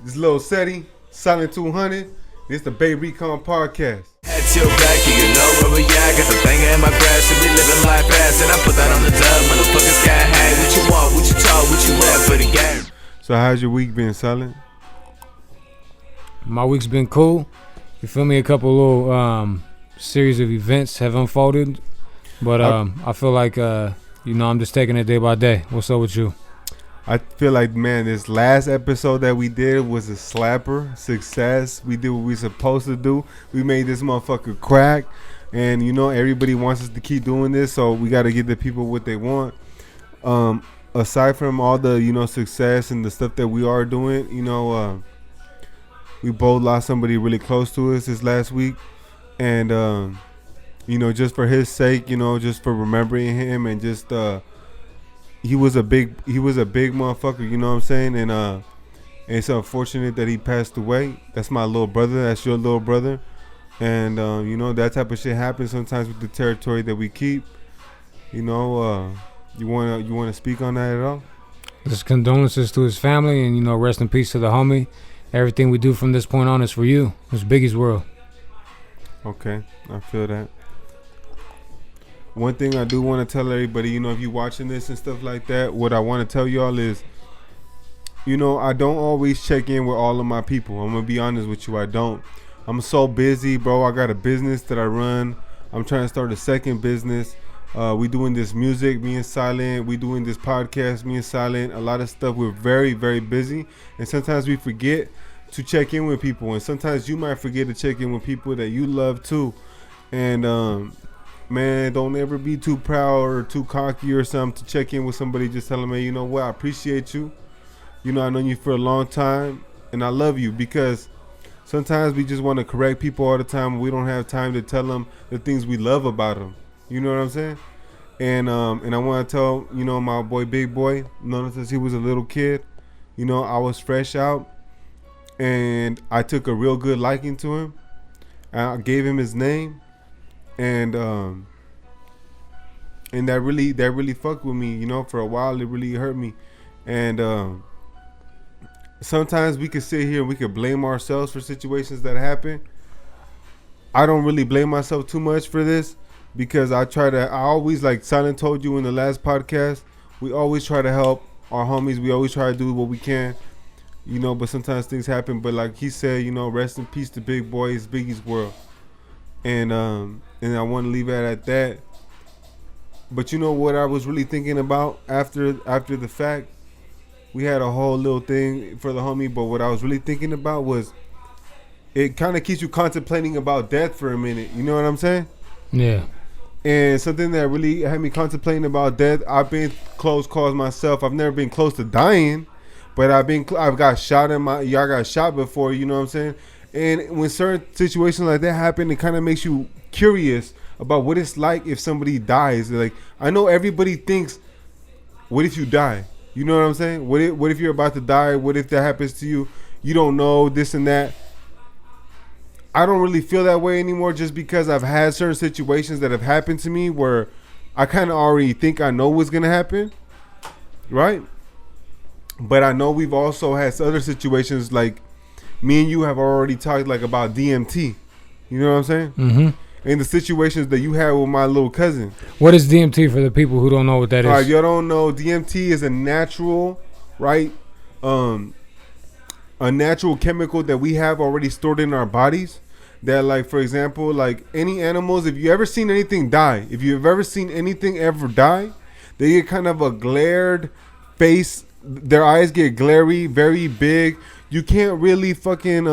This Lil Seri, Silent200. This the Recon podcast. At your back, you know where we at. Got the thing in my grass, and we living life fast. And I put that on the dub, motherfuckers sky high. What you want, what you talk, what you rap for the game. So how's your week been, Silent? My week's been cool. You feel me? A couple little series of events have unfolded, but I feel like I'm just taking it day by day. What's up with you? I feel like, man, this last episode that we did was a slapper. Success. We did what we supposed to do. We made this motherfucker crack. And, everybody wants us to keep doing this, so we got to give the people what they want. Aside from all the, success and the stuff that we are doing, we both lost somebody really close to us this last week. And, just for his sake, just for remembering him and just... He was a big motherfucker, you know what I'm saying? And it's unfortunate that he passed away. That's my little brother. That's your little brother. And that type of shit happens sometimes with the territory that we keep. You wanna speak on that at all? Just condolences to his family, and rest in peace to the homie. Everything we do from this point on is for you. It's Biggie's world. Okay, I feel that. One thing I do want to tell everybody, if you're watching this and stuff like that, what I want to tell y'all is, I don't always check in with all of my people. I'm going to be honest with you. I don't. I'm so busy, bro. I got a business that I run. I'm trying to start a second business. We doing this music, me and Silent. We doing this podcast, me and Silent. A lot of stuff. We're very, very busy. And sometimes we forget to check in with people. And sometimes you might forget to check in with people that you love too. And, man, don't ever be too proud or too cocky or something to check in with somebody. Just tell them, hey, you know what? I appreciate you. I know you for a long time, and I love you, because sometimes we just want to correct people all the time. We don't have time to tell them the things we love about them. You know what I'm saying? And I want to tell, my boy, Big Boy, known since he was a little kid, I was fresh out, and I took a real good liking to him. I gave him his name. And that really fucked with me, for a while. It really hurt me. And sometimes we could sit here and we could blame ourselves for situations that happen. I don't really blame myself too much for this, because I always, like Silent told you in the last podcast, we always try to help our homies. We always try to do what we can, but sometimes things happen. But like he said, rest in peace to Big Boy. It's Biggie's world. And I want to leave it at that. But what I was really thinking about after the fact, we had a whole little thing for the homie, but what I was really thinking about was, it kind of keeps you contemplating about death for a minute. You know what I'm saying? Yeah. And something that really had me contemplating about death, I've been close calls myself. I've never been close to dying, but I've got shot I got shot before, you know what I'm saying? And when certain situations like that happen, it kind of makes you curious about what it's like if somebody dies. Like, I know everybody thinks, what if you die? You know what I'm saying? What if you're about to die? What if that happens to you? You don't know, this and that. I don't really feel that way anymore, just because I've had certain situations that have happened to me where I kind of already think I know what's going to happen. Right? But I know we've also had other situations, like me and you have already talked about DMT. You know what I'm saying? Mm-hmm. And the situations that you had with my little cousin. What is DMT for the people who don't know what that is? All right, y'all don't know. DMT is a natural, right? A natural chemical that we have already stored in our bodies. That, like, for example, like any animals, if you ever seen anything die, if you've ever seen anything ever die, they get kind of a glared face. Their eyes get glary, very big. You can't really fucking,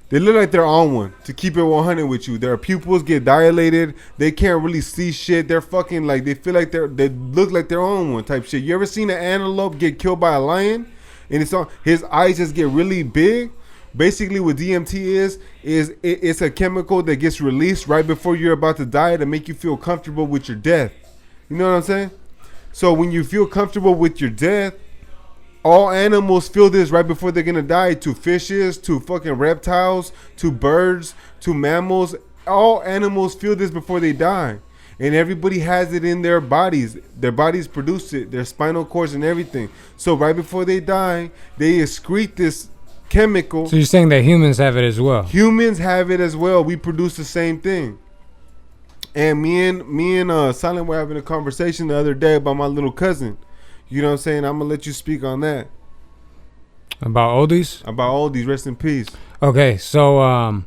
they look like they're on one, to keep it 100 with you. Their pupils get dilated. They can't really see shit. They're fucking like, they feel like they look like they're on one type shit. You ever seen an antelope get killed by a lion? And his eyes just get really big? Basically what DMT is it's a chemical that gets released right before you're about to die to make you feel comfortable with your death. You know what I'm saying? So when you feel comfortable with your death, all animals feel this right before they're going to die. To fishes, to fucking reptiles, to birds, to mammals. All animals feel this before they die. And everybody has it in their bodies. Their bodies produce it, their spinal cords and everything. So right before they die, they excrete this chemical. So you're saying that humans have it as well? Humans have it as well. We produce the same thing. And me and Silent were having a conversation the other day about my little cousin. You know what I'm saying? I'm gonna let you speak on that. About oldies? About oldies, rest in peace. Okay, so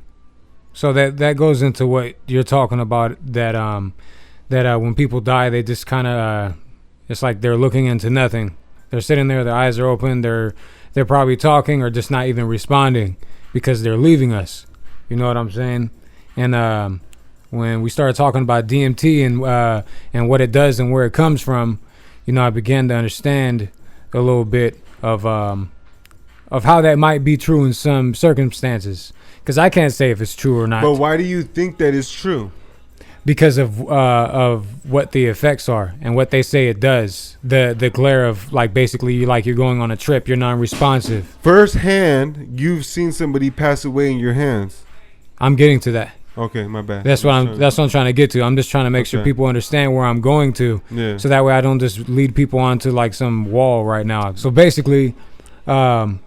so that goes into what you're talking about. That when people die, they just kind of it's like they're looking into nothing. They're sitting there, their eyes are open. They're probably talking or just not even responding because they're leaving us. You know what I'm saying? And when we started talking about DMT and what it does and where it comes from, you know, I began to understand a little bit of how that might be true in some circumstances. Because I can't say if it's true or not. But why do you think that is true? Because of what the effects are and what they say it does. The glare of, like, basically like you're going on a trip, you're non-responsive. Firsthand, you've seen somebody pass away in your hands. I'm getting to that. Okay, my bad. That's what I'm trying to get to. I'm just trying to make sure people understand where I'm going to. Yeah. So that way I don't just lead people onto like some wall right now. So basically, the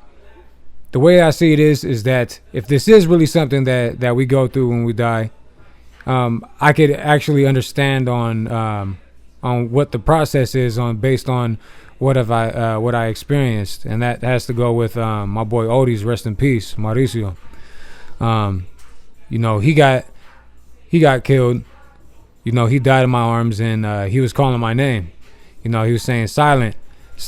way I see it is that if this is really something that we go through when we die, I could actually understand on what the process is based on what I experienced, and that has to go with my boy Odie's, rest in peace, Mauricio. You know, he got killed. You know, he died in my arms, and he was calling my name. You know, he was saying, Silent,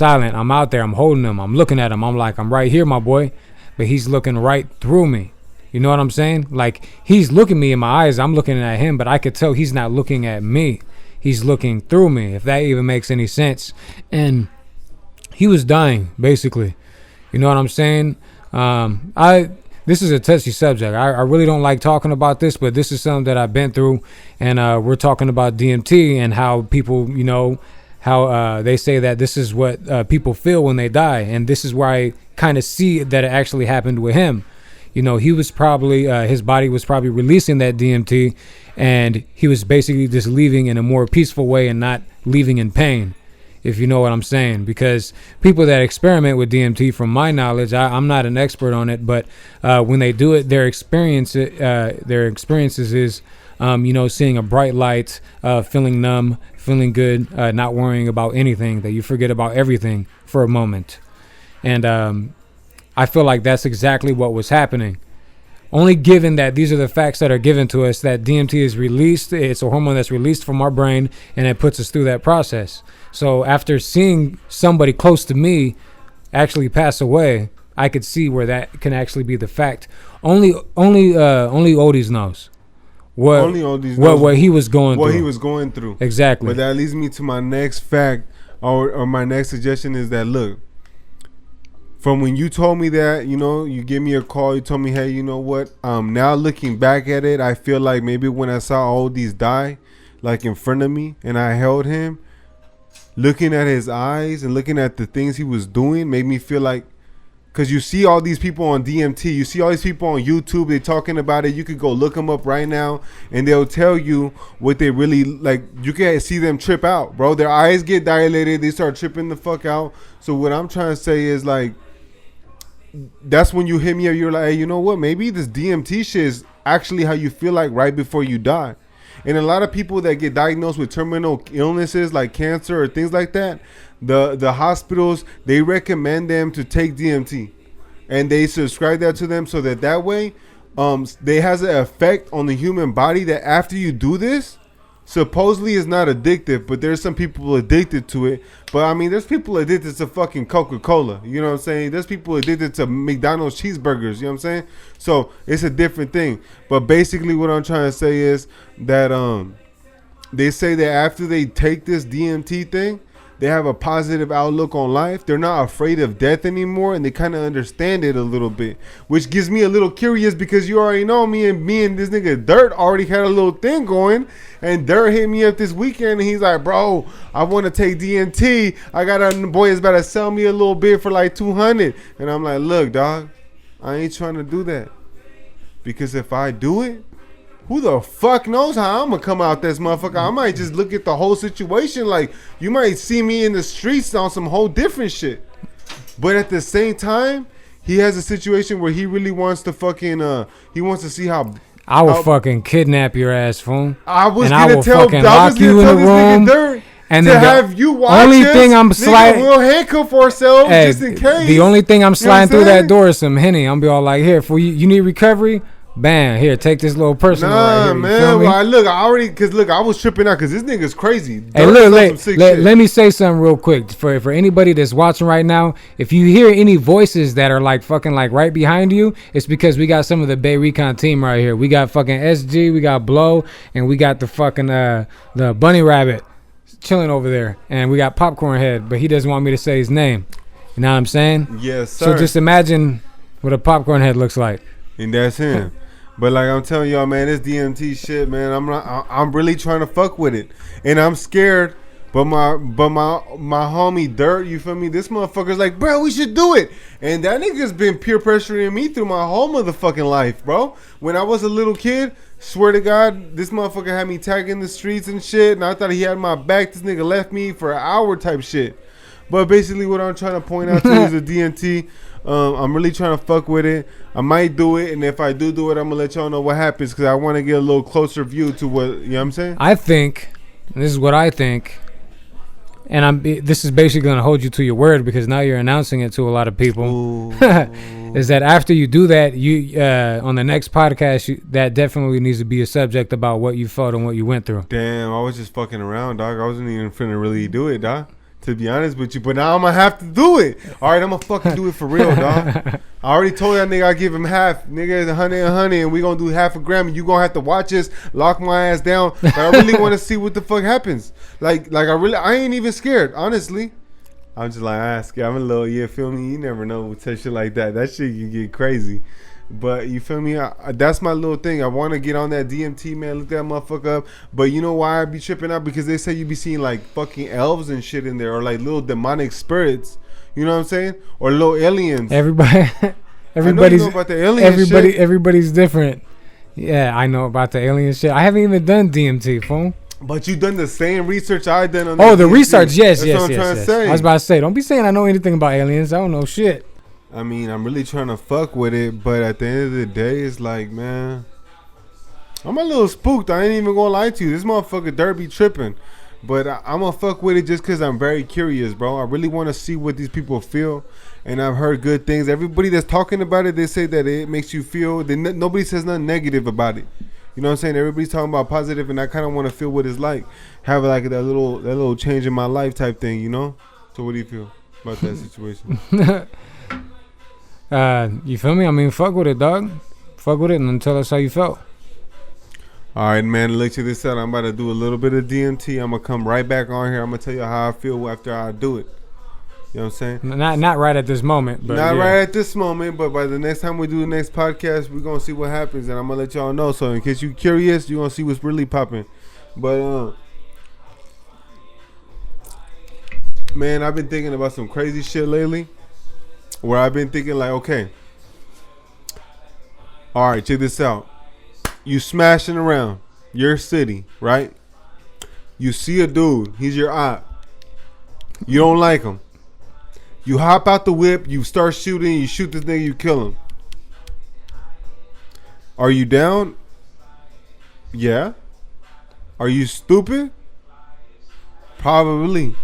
I'm out there, I'm holding him, I'm looking at him, I'm like, I'm right here, my boy. But he's looking right through me. You know what I'm saying? Like, he's looking me in my eyes, I'm looking at him, but I could tell he's not looking at me. He's looking through me, if that even makes any sense. And he was dying, basically. You know what I'm saying? This is a touchy subject. I really don't like talking about this, but this is something that I've been through. And we're talking about DMT and how people, you know, how they say that this is what people feel when they die. And this is where I kind of see that it actually happened with him. You know, he was probably, his body was probably releasing that DMT, and he was basically just leaving in a more peaceful way and not leaving in pain, if you know what I'm saying. Because people that experiment with DMT, from my knowledge, I'm not an expert on it, but when they do it, their experiences is, you know, seeing a bright light, feeling numb, feeling good, not worrying about anything, that you forget about everything for a moment. And I feel like that's exactly what was happening. Only given that these are the facts that are given to us, that DMT is released, it's a hormone that's released from our brain, and it puts us through that process. So after seeing somebody close to me actually pass away, I could see where that can actually be the fact. Only Odie's knows what he was going through. What he was going through. Exactly. But that leads me to my next fact, or my next suggestion is that, look, from when you told me that, you know, you gave me a call, you told me, hey, you know what? Now looking back at it, I feel like maybe when I saw all these die, like in front of me, and I held him, looking at his eyes and looking at the things he was doing, made me feel like, because you see all these people on DMT, you see all these people on YouTube, they talking about it. You could go look them up right now, and they'll tell you what they really, like, you can see them trip out, bro. Their eyes get dilated, they start tripping the fuck out. So what I'm trying to say is, like, that's when you hit me up, you're like, hey, you know what, maybe this DMT shit is actually how you feel like right before you die. And a lot of people that get diagnosed with terminal illnesses like cancer or things like that, the hospitals, they recommend them to take DMT, and they subscribe that to them so that way they has an effect on the human body that after you do this, supposedly is not addictive, but there's some people addicted to it. But I mean, there's people addicted to fucking Coca-Cola, you know what I'm saying? There's people addicted to McDonald's cheeseburgers, you know what I'm saying? So it's a different thing. But basically what I'm trying to say is that they say that after they take this DMT thing, they have a positive outlook on life. They're not afraid of death anymore, and they kind of understand it a little bit, which gives me a little curious, because you already know me and this nigga Dirt already had a little thing going, and Dirt hit me up this weekend, and he's like, bro, I want to take DMT. I got a boy is about to sell me a little bit for like $200, and I'm like, look, dog, I ain't trying to do that, because if I do it, who the fuck knows how I'm gonna come out this motherfucker? I might just look at the whole situation like you might see me in the streets on some whole different shit. But at the same time, he has a situation where he really wants to fucking he wants to see how. I will fucking kidnap your ass, fool. I was and gonna I will tell, fucking I lock was you in gonna the tell this room. nigga Dirt And to then have you watch only us, thing I'm nigga, sliding, we'll handcuff ourselves just in case. The only thing I'm sliding You know through what I'm that door is some Henny. I'm be all like, here, for you need recovery? Bam, here, take this little personal right here. You man. feel me? Well, I was tripping out because this nigga's crazy. Hey, Dirt look, said some sick let, shit. let me say something real quick for anybody that's watching right now. If you hear any voices that are like fucking like right behind you, it's because we got some of the Bay Recon team right here. We got fucking SG, we got Blow, and we got the fucking the Bunny Rabbit chilling over there, and we got Popcorn Head, but he doesn't want me to say his name. You know what I'm saying? Yes, sir. So just imagine what a Popcorn Head looks like. And that's him. But like I'm telling y'all, man, this DMT shit, man, I'm really trying to fuck with it, and I'm scared. But my homie Dirt, you feel me? This motherfucker's like, bro, we should do it, and that nigga's been peer pressuring me through my whole motherfucking life, bro. When I was a little kid, swear to God, this motherfucker had me tagging the streets and shit, and I thought he had my back. This nigga left me for an hour type shit. But basically, what I'm trying to point out to you is the DMT. I'm really trying to fuck with it. I might do it, and if I do it, I'm gonna let y'all know what happens because I want to get a little closer view to what, you know what I'm saying. I think, and this is what I think, and this is basically gonna hold you to your word because now you're announcing it to a lot of people. Is that after you do that, you on the next podcast, that definitely needs to be a subject about what you felt and what you went through. Damn, I was just fucking around, dog. I wasn't even finna really do it, dog. To be honest with you, but now I'm gonna have to do it. All right, I'm gonna fucking do it for real, dog. I already told that nigga I give him half, nigga, 100, and we gonna do half a gram, and you gonna have to watch us lock my ass down. But I really want to see what the fuck happens. Like I ain't even scared, honestly. I'm just like, I'm a little, yeah, feel me? You never know with shit like that. That shit can get crazy. But you feel me? That's my little thing. I want to get on that DMT, man. Look that motherfucker up. But you know why I be tripping out? Because they say you be seeing like fucking elves and shit in there, or like little demonic spirits. You know what I'm saying? Or little aliens. Everybody's know about the alien shit. Everybody's different. Yeah, I know about the alien shit. I haven't even done DMT, fool. But you done the same research I done on. Oh, the DMT. research, yes. What I'm trying to say. I was about to say, don't be saying I know anything about aliens. I don't know shit. I mean, I'm really trying to fuck with it, but at the end of the day, it's like, man, I'm a little spooked. I ain't even gonna lie to you. This motherfucker Dirt be tripping, but I'm gonna fuck with it just because I'm very curious, bro. I really want to see what these people feel, and I've heard good things. Everybody that's talking about it, they say that it makes you feel. Nobody says nothing negative about it. You know what I'm saying? Everybody's talking about positive, and I kind of want to feel what it's like, have like that little change in my life type thing, you know. So what do you feel about that situation? You feel me? I mean, fuck with it, dog. Fuck with it and then tell us how you felt. All right, man. Look to this out. I'm about to do a little bit of DMT. I'm gonna come right back on here. I'm gonna tell you how I feel after I do it. You know what I'm saying? Not right at this moment, but not yeah. right at this moment. But by the next time we do the next podcast, we're gonna see what happens, and I'm gonna let y'all know. So in case you're curious, you're gonna see what's really popping. But man, I've been thinking about some crazy shit lately. Where I've been thinking like, okay, all right, check this out. You smashing around your city, right? You see a dude, he's your op. You don't like him. You hop out the whip, you start shooting, you shoot this nigga, you kill him. Are you down? Yeah. Are you stupid? Probably.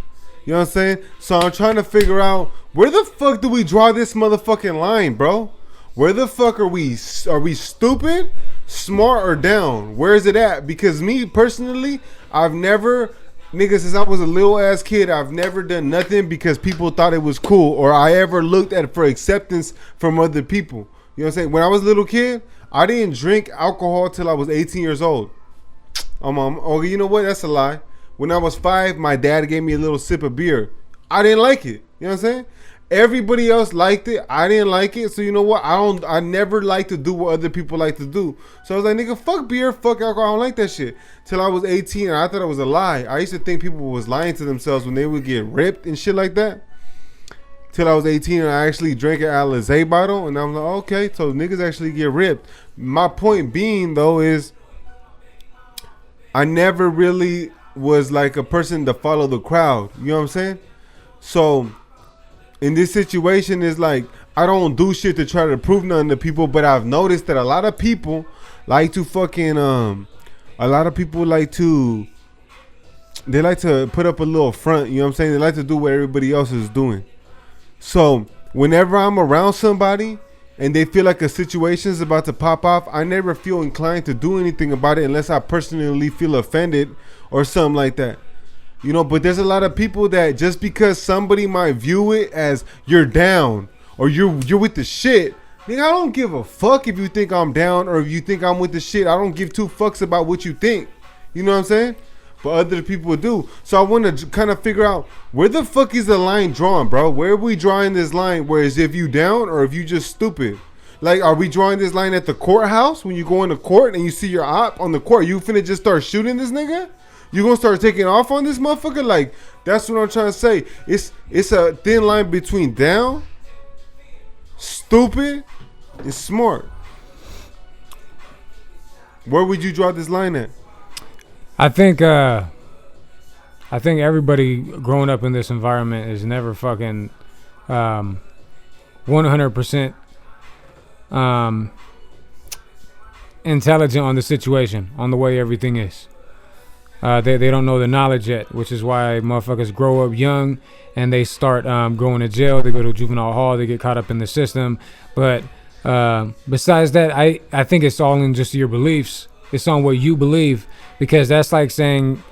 You know what I'm saying? So I'm trying to figure out, where the fuck do we draw this motherfucking line, bro? Where the fuck are we? Are we stupid, smart, or down? Where is it at? Because me personally, I've never, nigga, since I was a little ass kid, I've never done nothing because people thought it was cool, or I ever looked at it for acceptance from other people. You know what I'm saying? When I was a little kid, I didn't drink alcohol till I was 18 years old. Oh, you know what? That's a lie. When I was 5, my dad gave me a little sip of beer. I didn't like it. You know what I'm saying? Everybody else liked it. I didn't like it. So you know what? I never like to do what other people like to do. So I was like, nigga, fuck beer, fuck alcohol. I don't like that shit. Till I was 18 and I thought it was a lie. I used to think people was lying to themselves when they would get ripped and shit like that. Till I was 18 and I actually drank an Alizé bottle. And I was like, okay, so niggas actually get ripped. My point being, though, is I never really was like a person to follow the crowd. You know what I'm saying? So in this situation, is like I don't do shit to try to prove nothing to people, but I've noticed that a lot of people like to fucking they like to put up a little front, you know what I'm saying? They like to do what everybody else is doing. So whenever I'm around somebody and they feel like a situation is about to pop off, I never feel inclined to do anything about it unless I personally feel offended or something like that. You know, but there's a lot of people that just because somebody might view it as you're down or you're with the shit, nigga, I don't give a fuck if you think I'm down or if you think I'm with the shit. I don't give two fucks about what you think. You know what I'm saying? But other people do. So I want to kind of figure out where the fuck is the line drawn, bro? Where are we drawing this line? Whereas if you down or if you just stupid? Like, are we drawing this line at the courthouse when you go into court and you see your op on the court? You finna just start shooting this nigga? You gonna start taking off on this motherfucker? Like, that's what I'm trying to say. It's a thin line between down, stupid, and smart. Where would you draw this line at? I think everybody growing up in this environment is never fucking 100% intelligent on the situation, on the way everything is. They don't know the knowledge yet, which is why motherfuckers grow up young and they start going to jail. They go to juvenile hall. They get caught up in the system. But besides that, I think it's all in just your beliefs. It's on what you believe, because that's like saying,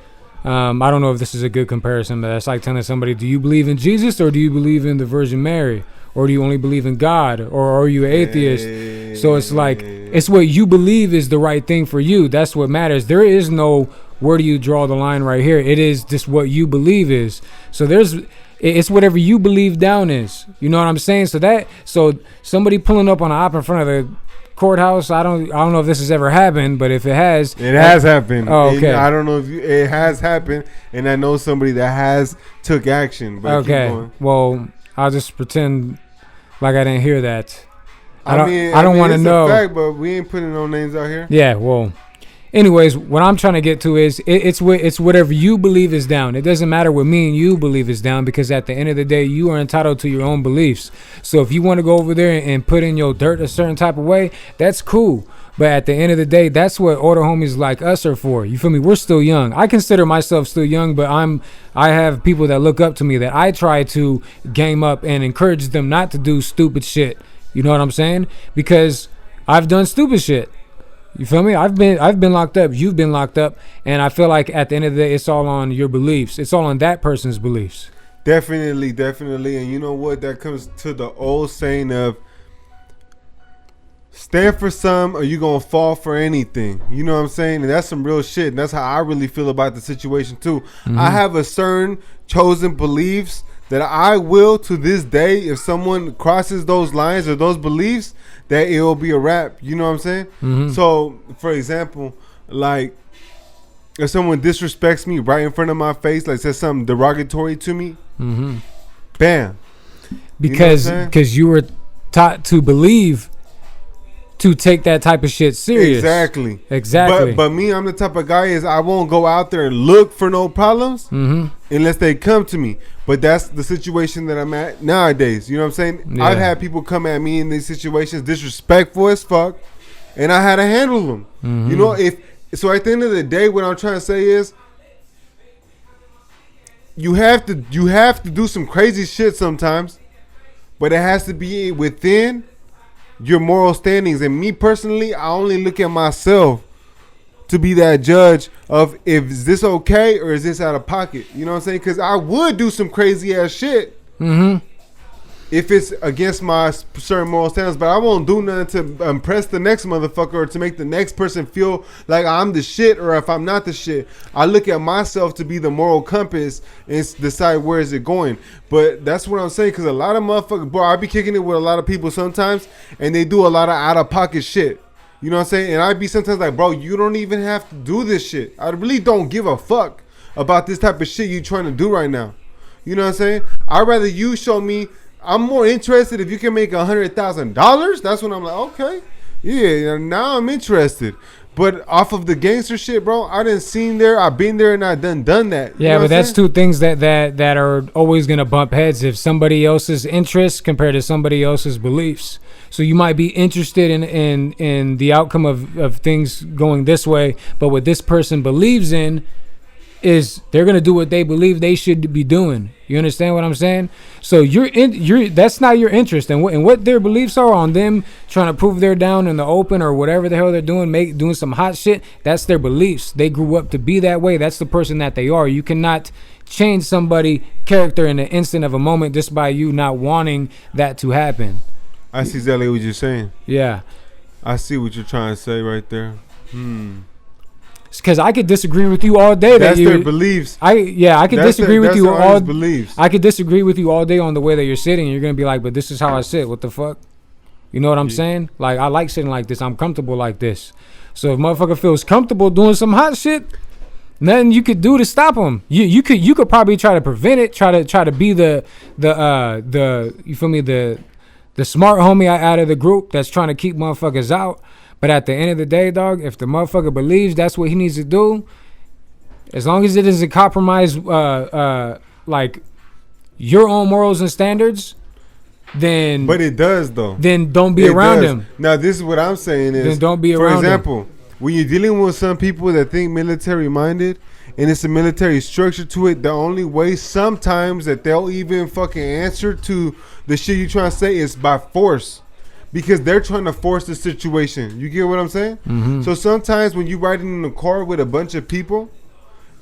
I don't know if this is a good comparison, but that's like telling somebody, do you believe in Jesus or do you believe in the Virgin Mary? Or do you only believe in God? Or are you an atheist? So it's like, it's what you believe is the right thing for you. That's what matters. There is no where do you draw the line right here. It is just what you believe is. So it's whatever you believe down is. You know what I'm saying? So somebody pulling up on an op in front of the courthouse, I don't know if this has ever happened, but if it has happened. Oh, okay. I don't know if it has happened, and I know somebody that has took action. But okay, well, I'll just pretend like I didn't hear that. I don't want to know. It's a fact, but we ain't putting no names out here. Yeah, well, anyways, what I'm trying to get to is it's whatever you believe is down. It doesn't matter what me and you believe is down, because at the end of the day, you are entitled to your own beliefs. So if you want to go over there and put in your dirt a certain type of way, that's cool. But at the end of the day, that's what older homies like us are for. You feel me? We're still young. I consider myself still young, but I have people that look up to me that I try to game up and encourage them not to do stupid shit. You know what I'm saying? Because I've done stupid shit. You feel me? I've been locked up. You've been locked up. And I feel like at the end of the day, it's all on your beliefs. It's all on that person's beliefs. Definitely. And you know what? That comes to the old saying of stand for some or you gonna fall for anything. You know what I'm saying? And that's some real shit. And that's how I really feel about the situation too. Mm-hmm. I have a certain chosen beliefs that I will, to this day, if someone crosses those lines or those beliefs, that it will be a wrap. You know what I'm saying? Mm-hmm. So, for example, like if someone disrespects me right in front of my face, like says something derogatory to me, mm-hmm. Bam. Because you were taught to believe to take that type of shit serious. Exactly. But me, I'm the type of guy is I won't go out there and look for no problems mm-hmm. unless they come to me. But that's the situation that I'm at nowadays. You know what I'm saying? Yeah. I've had people come at me in these situations disrespectful as fuck, and I had to handle them. Mm-hmm. You know, so at the end of the day, what I'm trying to say is you have to do some crazy shit sometimes, but it has to be within your moral standings. And me personally, I only look at myself to be that judge of if is this okay or is this out of pocket. You know what I'm saying? Because I would do some crazy ass shit mm-hmm. if it's against my certain moral standards, but I won't do nothing to impress the next motherfucker or to make the next person feel like I'm the shit or if I'm not the shit. I look at myself to be the moral compass and decide where is it going. But that's what I'm saying, because a lot of motherfuckers, bro, I be kicking it with a lot of people sometimes, and they do a lot of out of pocket shit. You know what I'm saying? And I be sometimes like, bro, you don't even have to do this shit. I really don't give a fuck about this type of shit you trying to do right now. You know what I'm saying? I'd rather you show me. I'm more interested if you can make $100,000. That's when I'm like, okay, yeah, now I'm interested. But off of the gangster shit, bro, I done seen there. I've been there and I done that. Yeah, but that's two things that are always gonna bump heads. If somebody else's interests compared to somebody else's beliefs, so you might be interested in the outcome of things going this way, but what this person believes in is they're gonna do what they believe they should be doing. You understand what I'm saying? So that's not your interest, and what their beliefs are on them trying to prove they're down in the open or whatever the hell they're doing, doing some hot shit. That's their beliefs. They grew up to be that way. That's the person that they are. You cannot change somebody's character in an instant of a moment just by you not wanting that to happen. I see exactly what you're saying. Yeah, I see what you're trying to say right there. Because I could disagree with you all day. That's their beliefs. I could disagree with you all. Beliefs. I could disagree with you all day on the way that you're sitting. You're gonna be like, but this is how I sit. What the fuck? You know what I'm saying? Like, I like sitting like this. I'm comfortable like this. So if motherfucker feels comfortable doing some hot shit, nothing you could do to stop him. You could probably try to prevent it. Try to be the you feel me, the smart homie out of the group that's trying to keep motherfuckers out. But at the end of the day, dog, if the motherfucker believes that's what he needs to do, as long as it doesn't compromise like your own morals and standards, then. But it does though. Then don't be around him. Now this is what I'm saying is. Then don't be around him. For example, when you're dealing with some people that think military minded, and it's a military structure to it, the only way sometimes that they'll even fucking answer to the shit you trying to say is by force. Because they're trying to force the situation. You get what I'm saying? Mm-hmm. So sometimes when you riding in a car with a bunch of people,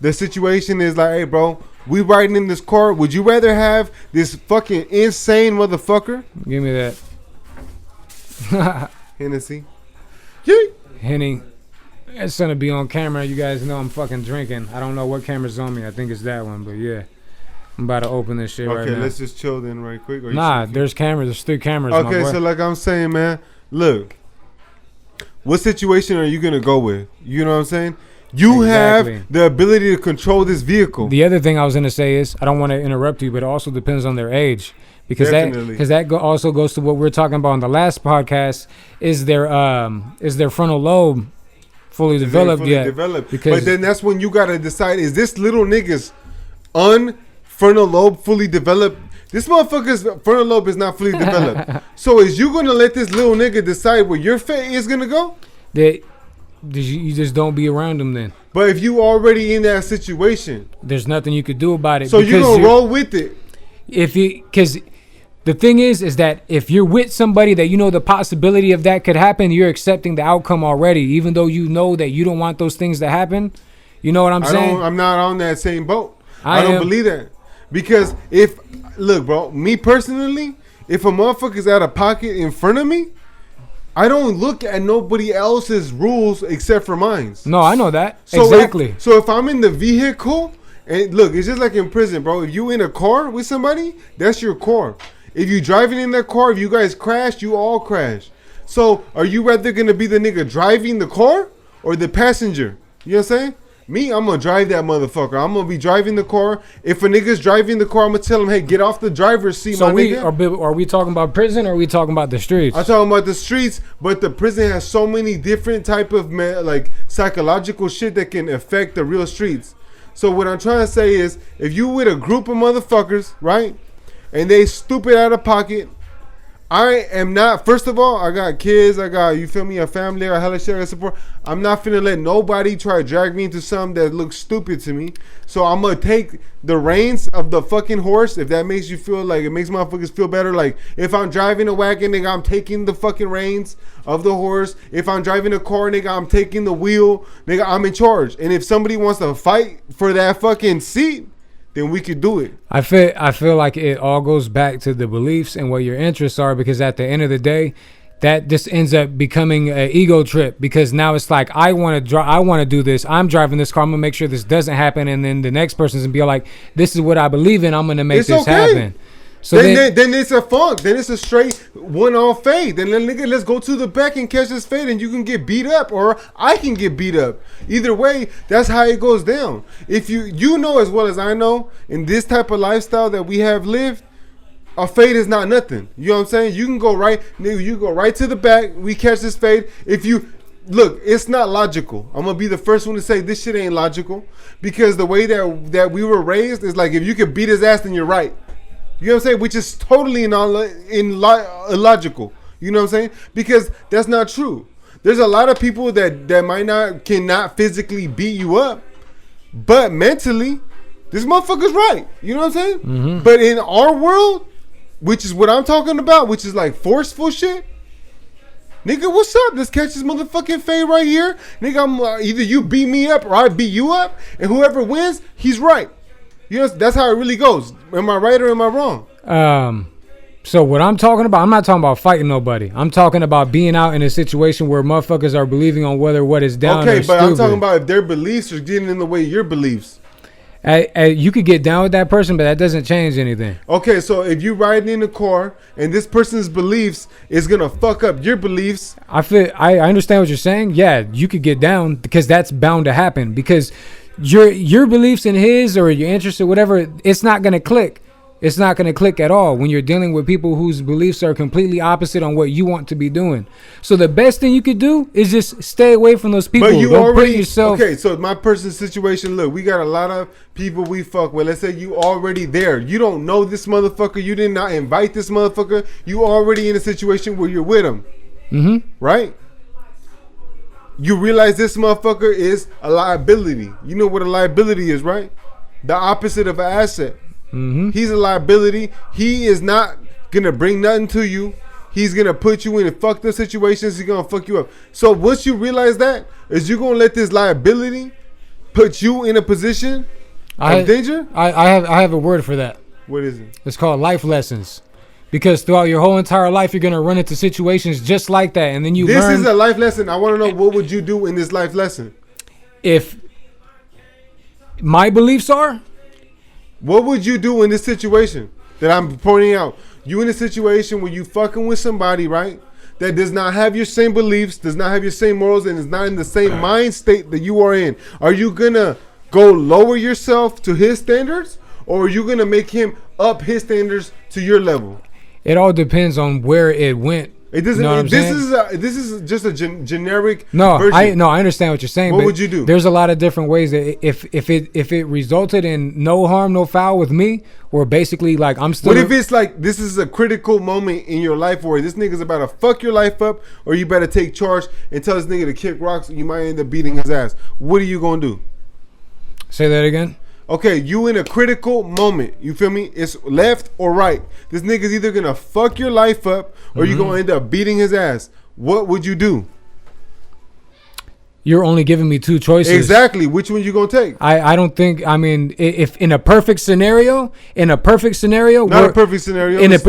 the situation is like, hey, bro, we riding in this car. Would you rather have this fucking insane motherfucker? Give me that. Hennessy. Yee. Henny. It's gonna be on camera. You guys know I'm fucking drinking. I don't know what camera's on me. I think it's that one, but yeah. I'm about to open this shit right now. Okay, let's just chill then right quick. Nah, there's cameras. There's 3 cameras. Okay, so like I'm saying, man, look. What situation are you going to go with? You know what I'm saying? You have the ability to control this vehicle. The other thing I was going to say is, I don't want to interrupt you, but it also depends on their age. Because that also goes to what we were talking about on the last podcast, is their frontal lobe fully developed yet? But then that's when you got to decide, is this little nigga's frontal lobe fully developed? This motherfucker's frontal lobe is not fully developed. So is you gonna let this little nigga decide where your fate is gonna go? You just don't be around him then. But if you already in that situation, there's nothing you could do about it. So you gonna roll with it. Because the thing is that if you're with somebody that you know the possibility of that could happen, you're accepting the outcome already, even though you know that you don't want those things to happen. You know what I'm saying? I'm not on that same boat. I don't believe that. Because look, bro, me personally, if a motherfucker's out of pocket in front of me, I don't look at nobody else's rules except for mine. No, I know that. So exactly. So if I'm in the vehicle, and look, it's just like in prison, bro. If you in a car with somebody, that's your car. If you driving in that car, if you guys crash, you all crash. So are you rather going to be the nigga driving the car or the passenger? You know what I'm saying? Me, I'm going to drive that motherfucker. I'm going to be driving the car. If a nigga's driving the car, I'm going to tell him, hey, get off the driver's seat, so my nigga. Are we talking about prison or are we talking about the streets? I'm talking about the streets, but the prison has so many different type of like psychological shit that can affect the real streets. So what I'm trying to say is, if you with a group of motherfuckers, right, and they stupid out of pocket, I am not, first of all, I got kids, I got, you feel me, a family, I hella share support. I'm not finna let nobody try to drag me into something that looks stupid to me. So I'm gonna take the reins of the fucking horse, if that makes you feel like, it makes motherfuckers feel better. Like, if I'm driving a wagon, nigga, I'm taking the fucking reins of the horse. If I'm driving a car, nigga, I'm taking the wheel. Nigga, I'm in charge. And if somebody wants to fight for that fucking seat, then we could do it. I feel like it all goes back to the beliefs and what your interests are, because at the end of the day, that just ends up becoming an ego trip, because now it's like, I want to do this. I'm driving this car. I'm gonna make sure this doesn't happen, and then the next person's gonna be like, this is what I believe in. I'm gonna make this happen. So then it's a funk. Then it's a straight one-off fade. Then nigga, let's go to the back and catch this fade, and you can get beat up, or I can get beat up. Either way, that's how it goes down. If you know as well as I know, in this type of lifestyle that we have lived, a fade is not nothing. You know what I'm saying? You can go right, nigga. You go right to the back. We catch this fade. If you look, it's not logical. I'm gonna be the first one to say this shit ain't logical, because the way that we were raised is like, if you could beat his ass, then you're right. You know what I'm saying? Which is totally illogical. You know what I'm saying? Because that's not true. There's a lot of people that cannot physically beat you up, but mentally, this motherfucker's right. You know what I'm saying? Mm-hmm. But in our world, which is what I'm talking about, which is like forceful shit. Nigga, what's up? Let's catch this motherfucking fade right here. Nigga, either you beat me up or I beat you up, and whoever wins, he's right. You know, that's how it really goes. Am I right or am I wrong? So what I'm talking about, I'm not talking about fighting nobody. I'm talking about being out in a situation where motherfuckers are believing on whether what is down or okay, but stupid. I'm talking about if their beliefs are getting in the way of your beliefs. You could get down with that person, but that doesn't change anything. Okay, so if you riding in a car and this person's beliefs is gonna fuck up your beliefs, I understand what you're saying. Yeah, you could get down because that's bound to happen, because your beliefs and his, or your interest or whatever, it's not gonna click. It's not going to click at all when you're dealing with people whose beliefs are completely opposite on what you want to be doing. So the best thing you could do is just stay away from those people. But you Don't already, put yourself. okay, so my person's situation, look, we got a lot of people we fuck with. Let's say you already there. You don't know this motherfucker. You did not invite this motherfucker. You already in a situation where you're with him. Mm-hmm. Right? You realize this motherfucker is a liability. You know what a liability is, right? The opposite of an asset. Mm-hmm. He's a liability. He is not gonna bring nothing to you. He's gonna put you in fucked up situations. He's gonna fuck you up. So once you realize that, is you gonna let this liability put you in a position of danger? I have a word for that. What is it? It's called life lessons. Because throughout your whole entire life, you're gonna run into situations just like that, and then you learn. This is a life lesson. I want to know, what would you do in this life lesson? If my beliefs are. What would you do in this situation that I'm pointing out? You in a situation where you fucking with somebody, right, that does not have your same beliefs, does not have your same morals, and is not in the same mind state that you are in. Are you gonna go lower yourself to his standards, or are you gonna make him up his standards to your level? It all depends on where it went. It doesn't. You know this is just a generic. version. I understand what you're saying. What would you do? There's a lot of different ways that if it resulted in no harm, no foul with me, or basically like I'm still. What if it's like this is a critical moment in your life where this nigga's about to fuck your life up, or you better take charge and tell this nigga to kick rocks, and you might end up beating his ass. What are you gonna do? Say that again. Okay, you in a critical moment. You feel me? It's left or right. This nigga's either gonna fuck your life up, or you gonna end up beating his ass. What would you do? You're only giving me two choices. Exactly. Which one you gonna take? I don't think. I mean, if in a perfect scenario, not a perfect scenario.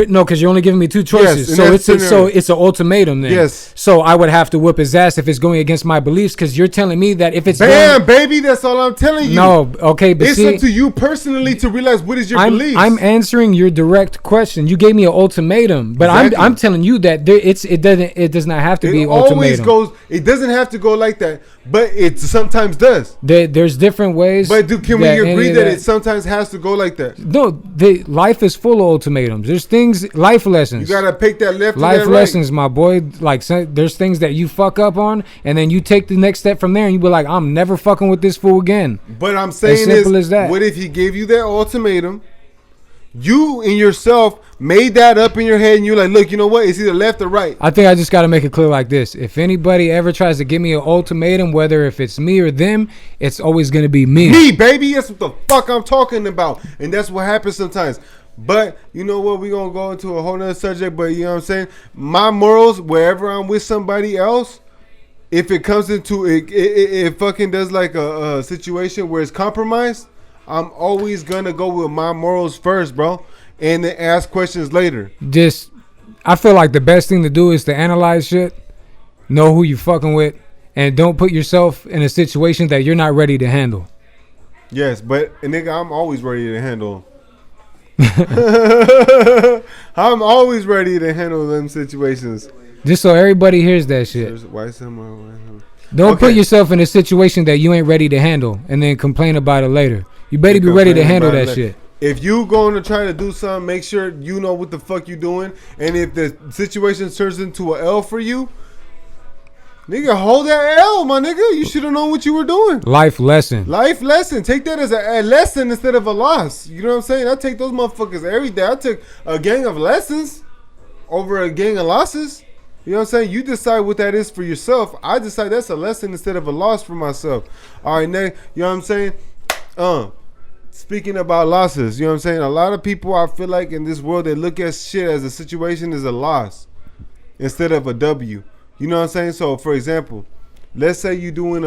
No, because you're only giving me two choices. Yes, so it's an ultimatum then. Yes. So I would have to whoop his ass if it's going against my beliefs, because you're telling me that if it's baby, that's all I'm telling you. No, okay, but it's up to you personally to realize what is your beliefs. I'm answering your direct question. You gave me an ultimatum, but exactly. I'm telling you that it does not have to be ultimatum. It doesn't have to go like that. But it sometimes does. There's different ways. But can we agree that it sometimes has to go like that? No, life is full of ultimatums. There's things, life lessons. You gotta pick that left. Life lessons, my boy. Like there's things that you fuck up on, and then you take the next step from there, and you be like, I'm never fucking with this fool again. But I'm saying is, what if he gave you that ultimatum? You and yourself made that up in your head, and you're like, look, you know what? It's either left or right. I think I just got to make it clear like this. If anybody ever tries to give me an ultimatum, whether if it's me or them, it's always going to be me. Me, baby. That's what the fuck I'm talking about. And that's what happens sometimes. But you know what? We're going to go into a whole nother subject. But you know what I'm saying? My morals, wherever I'm with somebody else, if it comes into it fucking does like a situation where it's compromised, I'm always gonna go with my morals first, bro, and then ask questions later. I feel like the best thing to do is to analyze shit, know who you fucking with, and don't put yourself in a situation that you're not ready to handle. Yes, but nigga, I'm always ready to handle. I'm always ready to handle them situations. Just so everybody hears that shit. Don't put yourself in a situation that you ain't ready to handle, and then complain about it later. You better be ready to handle that shit. If you going to try to do something, make sure you know what the fuck you doing. And if the situation turns into an L for you, Nigga, hold that L, my nigga. You should have known what you were doing. Life lesson. Life lesson. Take that as a lesson instead of a loss. You know what I'm saying? I take those motherfuckers every day. I took a gang of lessons over a gang of losses. You know what I'm saying? You decide what that is for yourself. I decide that's a lesson instead of a loss for myself. All right, next. You know what I'm saying? Speaking about losses, you know what I'm saying? A lot of people, I feel like in this world, they look at shit as a situation as a loss instead of a W. You know what I'm saying? So, for example, let's say you're doing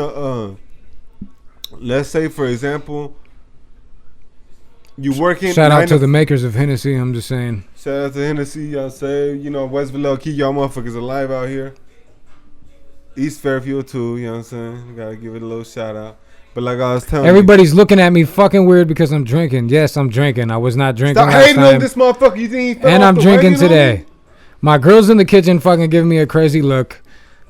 let's say, for example, you working. Shout out to the makers of Hennessy. I'm just saying. Shout out to Hennessy. Y'all say, you know, Westville, keep y'all motherfuckers alive out here. East Fairfield too. You know what I'm saying? Gotta give it a little shout out. But like I was telling everybody's looking at me fucking weird because I'm drinking. Yes, I'm drinking. I was not drinking stop last hating time. on this motherfucker. You think he fell And off I'm the drinking wagon on today. me? My girl's in the kitchen fucking giving me a crazy look.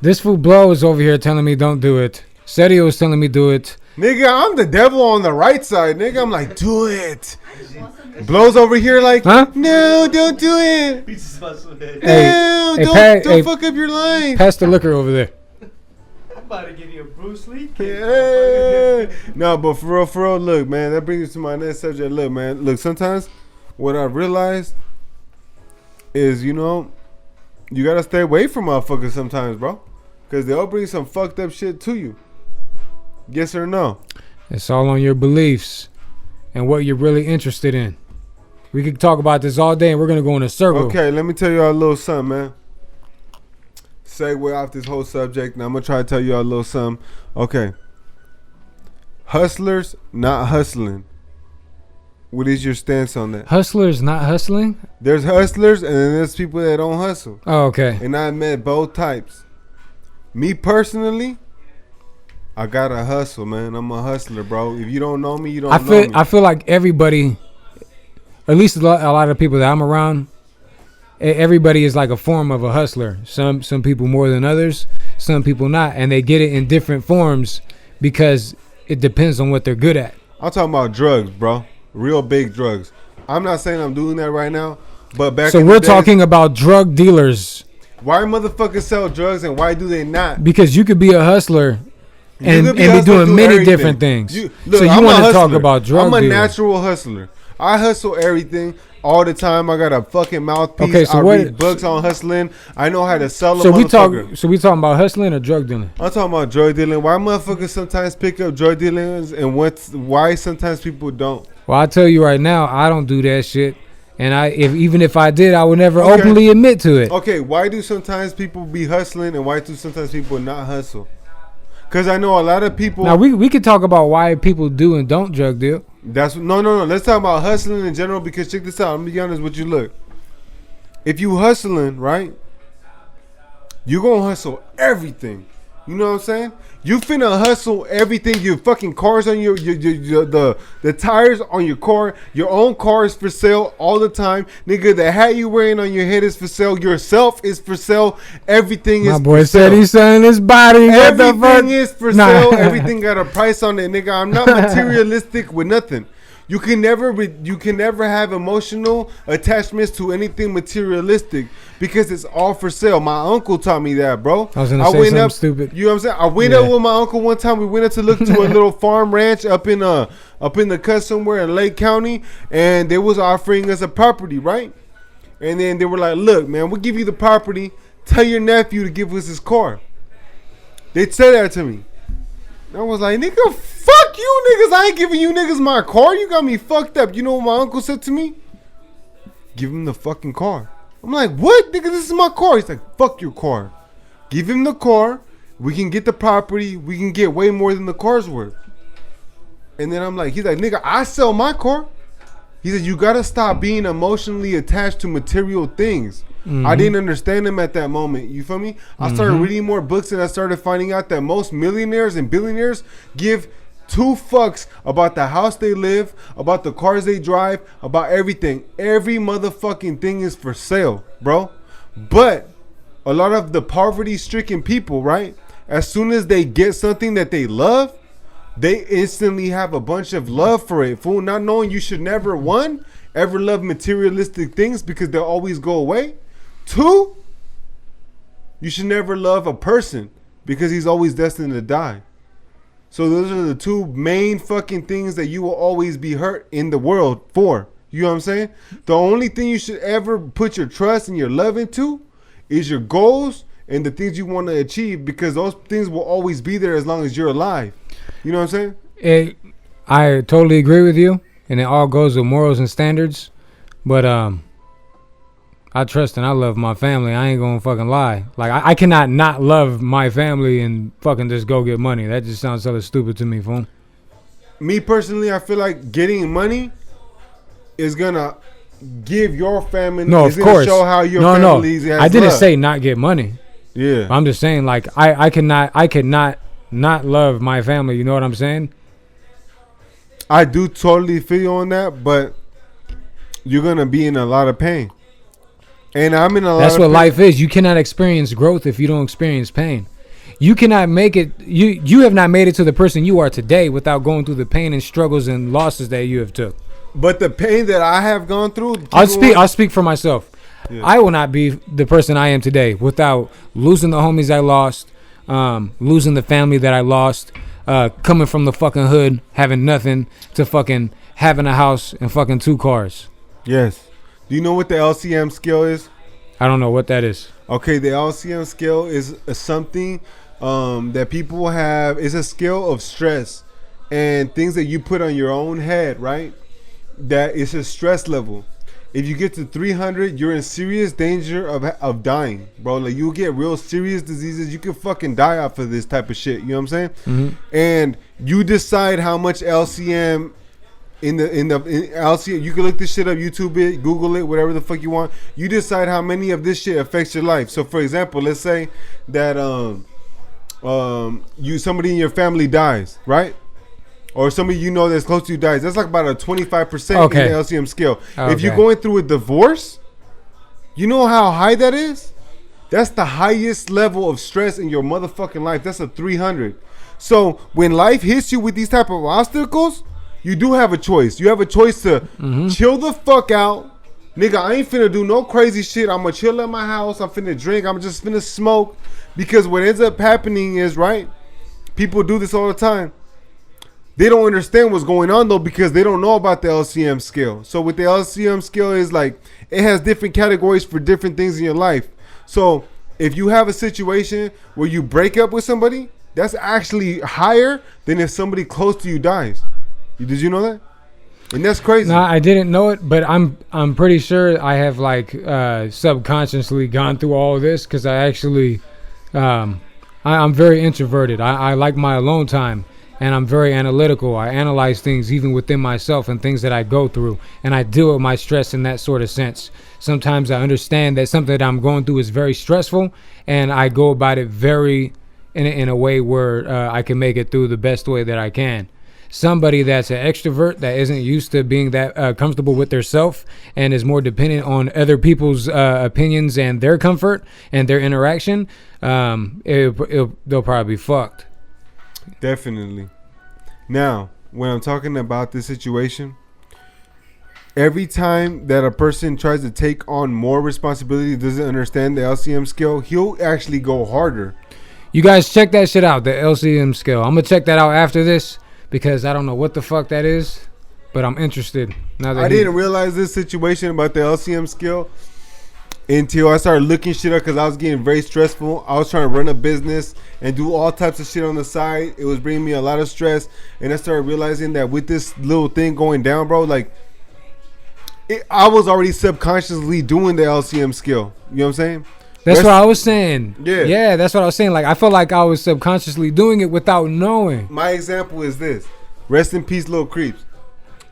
This fool Blow is over here telling me don't do it. Serio is telling me do it. Nigga, I'm the devil on the right side. Nigga, I'm like, do it. Blows over here like, huh? No, don't do it. No, don't fuck up your life. Pass the liquor over there. I'm about to give you a Bruce Lee. Yeah. No, but for real, look, man, that brings me to my next subject. Look, man, look, sometimes what I realized is, you know, you gotta stay away from motherfuckers sometimes, bro. Because they'll bring some fucked up shit to you. Yes or no? It's all on your beliefs and what you're really interested in. We could talk about this all day and we're going to go in a circle. Okay, let me tell y'all a little something, man. Segue off this whole subject, and I'm going to try to tell y'all a little something. Okay. Hustlers not hustling. What is your stance on that? Hustlers not hustling? There's hustlers and then there's people that don't hustle. Oh, okay. And I met both types. Me personally, I gotta hustle, man. I'm a hustler, bro. If you don't know me, you don't know me. I feel like everybody, at least a lot of people that I'm around, everybody is like a form of a hustler. Some people more than others, some people not. And they get it in different forms because it depends on what they're good at. I'm talking about drugs, bro. Real big drugs. I'm not saying I'm doing that right now, but back so in we're the days, talking about drug dealers. why motherfuckers sell drugs and why do they not? Because you could be a hustler and be doing many different things. So you want to talk about drug dealers. I'm a natural hustler. I hustle everything all the time. I got a fucking mouthpiece. Okay, so I what? read books on hustling. I know how to sell a So motherfucker. we talking about hustling or drug dealing? I'm talking about drug dealing. Why motherfuckers sometimes pick up drug dealers and why sometimes people don't? Well, I tell you right now, I don't do that shit. And even if I did, I would never Okay. openly admit to it. Okay, why do sometimes people be hustling and why do sometimes people not hustle? Because I know a lot of people. Now we could talk about why people do and don't drug deal. No. Let's talk about hustling in general because check this out. I'm gonna be honest with you. Look, if you hustling, right, you gonna hustle everything. You know what I'm saying? You finna hustle everything. Your fucking cars on the tires on your car. Your own car is for sale all the time, nigga. The hat you wearing on your head is for sale. Yourself is for sale. Everything is. My boy for said sale. he's selling his body. Everything is for sale. Everything got a price on it, nigga. I'm not materialistic with nothing. You can never have emotional attachments to anything materialistic because it's all for sale. My uncle taught me that, bro. I was gonna say something stupid. You know what I'm saying? I went up with my uncle one time. We went up to look to a little farm ranch up in the cut somewhere in Lake County, and they was offering us a property, right? And then they were like, "Look, man, we'll give you the property. Tell your nephew to give us his car." They said that to me. I was like, nigga, fuck you niggas. I ain't giving you niggas my car. You got me fucked up. You know what my uncle said to me? Give him the fucking car. I'm like, what? Nigga, this is my car. He's like, fuck your car. Give him the car. We can get the property. We can get way more than the car's worth. And then I'm like, he's like, nigga, I sell my car. He said, you got to stop being emotionally attached to material things. Mm-hmm. I didn't understand him at that moment. You feel me? I started reading more books and I started finding out that most millionaires and billionaires give two fucks about the house they live, about the cars they drive, about everything. Every motherfucking thing is for sale, bro. But a lot of the poverty-stricken people, right? As soon as they get something that they love, they instantly have a bunch of love for it. Fool, not knowing you should never, one, ever love materialistic things because they'll always go away. Two, you should never love a person because he's always destined to die. So those are the two main fucking things that you will always be hurt in the world for. You know what I'm saying? The only thing you should ever put your trust and your love into is your goals and the things you want to achieve, because those things will always be there as long as you're alive. You know what I'm saying? I totally agree with you, and it all goes with morals and standards. But I trust and I love my family. I ain't gonna fucking lie. Like I cannot not love my family and fucking just go get money. That just sounds so stupid to me, fool. Me personally, I feel like getting money is gonna give your family. No, of course. Show how your family has I didn't love. say not get money. Yeah, I'm just saying, like I could not love my family. You know what I'm saying? I do totally feel you on that, but you're gonna be in a lot of pain, and I'm in a lot. That's what life is. You cannot experience growth if you don't experience pain. You cannot make it. You have not made it to the person you are today without going through the pain and struggles and losses that you have took. But the pain that I have gone through, I'll speak for myself. Yeah. I will not be the person I am today without losing the homies I lost, losing the family that I lost, coming from the fucking hood, having nothing, to fucking having a house and fucking 2 cars. Yes. Do you know what the LCM scale is? I don't know what that is. Okay, the LCM scale is something that people have. It's a scale of stress and things that you put on your own head, right? That it's a stress level. If you get to 300, you're in serious danger of dying, bro. Like, you get real serious diseases. You can fucking die off of this type of shit. You know what I'm saying? Mm-hmm. And you decide how much LCM in LCM. You can look this shit up, YouTube it, Google it, whatever the fuck you want. You decide how many of this shit affects your life. So, for example, let's say that somebody in your family dies, right? Or somebody you know that's close to you dies. That's like about a 25% Okay. in the LCM scale. Okay. If you're going through a divorce, you know how high that is? That's the highest level of stress in your motherfucking life. That's a 300. So when life hits you with these type of obstacles, you do have a choice. You have a choice to chill the fuck out. Nigga, I ain't finna do no crazy shit. I'm gonna chill at my house. I'm finna drink. I'm just finna smoke. Because what ends up happening is, right, people do this all the time. They don't understand what's going on, though, because they don't know about the LCM scale. So with the LCM scale is like, it has different categories for different things in your life. So if you have a situation where you break up with somebody, that's actually higher than if somebody close to you dies. Did you know that? And that's crazy. No, I didn't know it, but I'm pretty sure I have like subconsciously gone through all of this, because I actually I'm very introverted. I like my alone time. And I'm very analytical. I analyze things even within myself and things that I go through. And I deal with my stress in that sort of sense. Sometimes I understand that something that I'm going through is very stressful, and I go about it very in a way where I can make it through the best way that I can. Somebody that's an extrovert that isn't used to being that comfortable with their self and is more dependent on other people's opinions and their comfort and their interaction, they'll probably be fucked. Definitely. Now, when I'm talking about this situation, every time that a person tries to take on more responsibility, doesn't understand the LCM scale, he'll actually go harder. You guys check that shit out, the LCM scale. I'm gonna check that out after this, because I don't know what the fuck that is, but I'm interested. Now that I didn't realize this situation about the LCM scale until I started looking shit up, because I was getting very stressful. I was trying to run a business and do all types of shit on the side. It was bringing me a lot of stress, and I started realizing that with this little thing going down, bro, like I was already subconsciously doing the LCM scale. You know what I'm saying? That's what I was saying. Yeah, that's what I was saying. Like, I felt like I was subconsciously doing it without knowing. My example is this: rest in peace, Lil Creeps.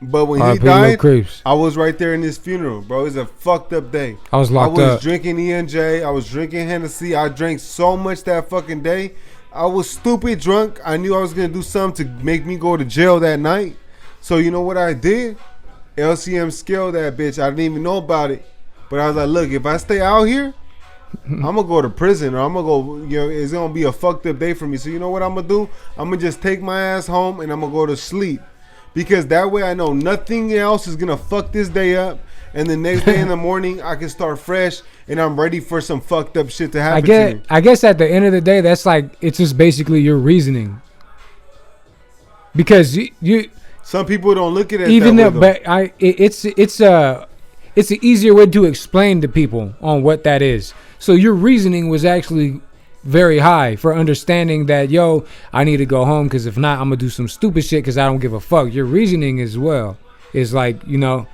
But when he R.I.P. died, Lil Creeps. I was right there in his funeral, bro. It was a fucked up day. I was locked up. I was up. drinking ENJ. I was drinking Hennessy. I drank so much that fucking day. I was stupid drunk. I knew I was going to do something to make me go to jail that night. So you know what I did? LCM scale that bitch. I didn't even know about it. But I was like, look, if I stay out here, I'm going to go to prison, or I'm going to go, it's going to be a fucked up day for me. So you know what I'm going to do? I'm going to just take my ass home and I'm going to go to sleep. Because that way I know nothing else is going to fuck this day up. and the next day in the morning I can start fresh and I'm ready for some fucked up shit to happen to me. I guess at the end of the day, that's like, it's just basically your reasoning. Because you some people don't look at it even that though, way, but it's an easier way to explain to people on what that is. So your reasoning was actually very high for understanding that, yo, I need to go home because if not, I'm gonna do some stupid shit because I don't give a fuck. Your reasoning as well is like, you know,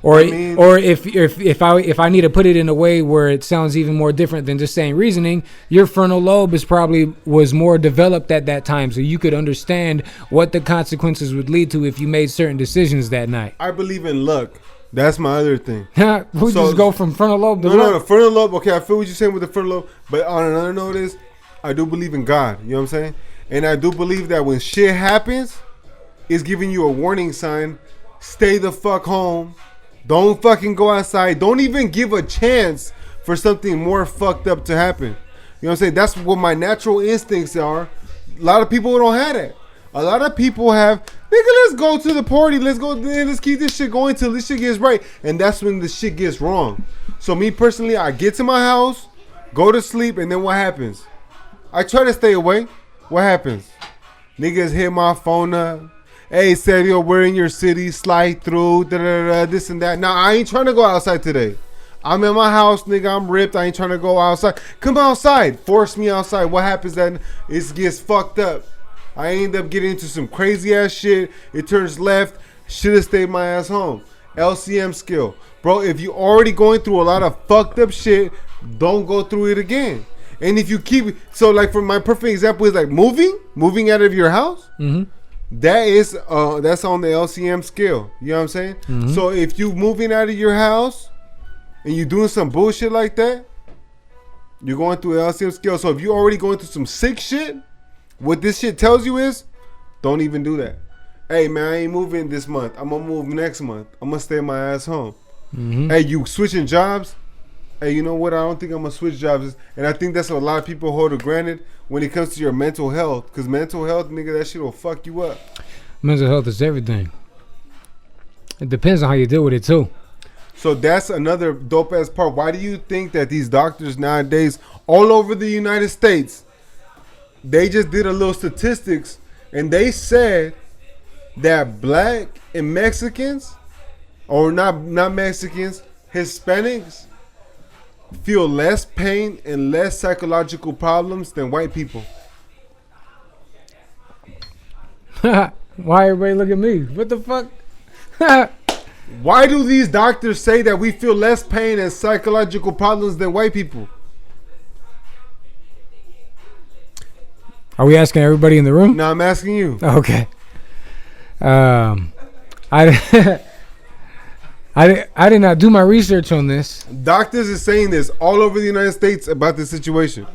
or if I need to put it in a way where it sounds even more different than just saying reasoning, your frontal lobe was more developed at that time, so you could understand what the consequences would lead to if you made certain decisions that night. I believe in luck. That's my other thing. We just go from frontal lobe to no, frontal lobe. Okay, I feel what you're saying with the frontal lobe, but on another note is, I do believe in God. You know what I'm saying? And I do believe that when shit happens, it's giving you a warning sign. Stay the fuck home. Don't fucking go outside. Don't even give a chance for something more fucked up to happen. You know what I'm saying? That's what my natural instincts are. A lot of people don't have that. A lot of people have, nigga, let's go to the party. Let's keep this shit going till this shit gets right. And that's when the shit gets wrong. So me personally, I get to my house, go to sleep, and then what happens? I try to stay away. What happens? Niggas hit my phone up. Hey, Sergio, we're in your city. Slide through. This and that. Now, I ain't trying to go outside today. I'm in my house, nigga. I'm ripped. I ain't trying to go outside. Come outside. Force me outside. What happens then? It gets fucked up. I end up getting into some crazy ass shit. It turns left. Should have stayed my ass home. LCM skill. Bro, if you already going through a lot of fucked up shit, don't go through it again. And if you keep, so like for my perfect example is like moving out of your house. Mm-hmm. That's on the LCM scale. You know what I'm saying? Mm-hmm. So if you moving out of your house and you doing some bullshit like that, you're going through an LCM scale. So if you already going through some sick shit, what this shit tells you is, don't even do that. Hey man, I ain't moving this month. I'm gonna move next month. I'm gonna stay my ass home. Mm-hmm. Hey, you switching jobs? Hey, you know what? I don't think I'm gonna switch jobs, and I think that's what a lot of people hold for granted when it comes to your mental health. Because mental health, nigga, that shit will fuck you up. Mental health is everything. It depends on how you deal with it too. So that's another dope ass part. Why do you think that these doctors nowadays, all over the United States, they just did a little statistics, and they said that black and Mexicans, or not Mexicans, Hispanics, feel less pain and less psychological problems than white people. Why everybody look at me? What the fuck? Why do these doctors say that we feel less pain and psychological problems than white people? Are we asking everybody in the room? No, I'm asking you. Okay. I did not do my research on this. Doctors is saying this all over the United States about this situation.